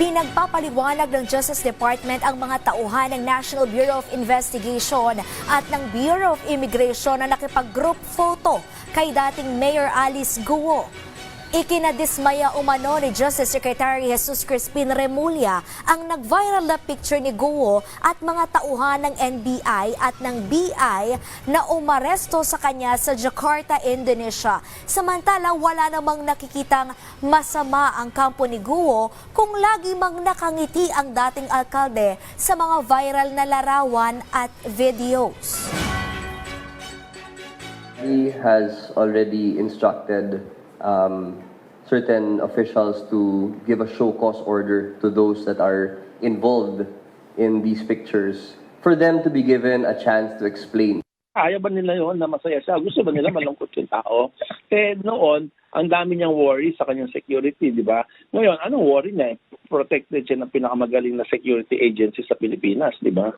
Pinagpapaliwanag ng Justice Department ang mga tauhan ng National Bureau of Investigation at ng Bureau of Immigration na nakipag-group photo kay dating Mayor Alice Guo. Ikinadismaya umano ni Justice Secretary Jesus Crispin Remulla ang nag-viral na picture ni Guo at mga tauhan ng NBI at ng BI na umaresto sa kanya sa Jakarta, Indonesia. Samantala, wala namang nakikitang masama ang kampo ni Guo kung lagi mang nakangiti ang dating alkalde sa mga viral na larawan at videos. He has already instructed certain officials to give a show cause order to those that are involved in these pictures for them to be given a chance to explain. Ayaw ba nila yon na masaya siya? Gusto ba nila malungkot yung tao? Noon, ang dami niyang worry sa kanyang security, di ba? Ngayon, anong worry niya? Protected siya ng pinakamagaling na security agency sa Pilipinas, di ba?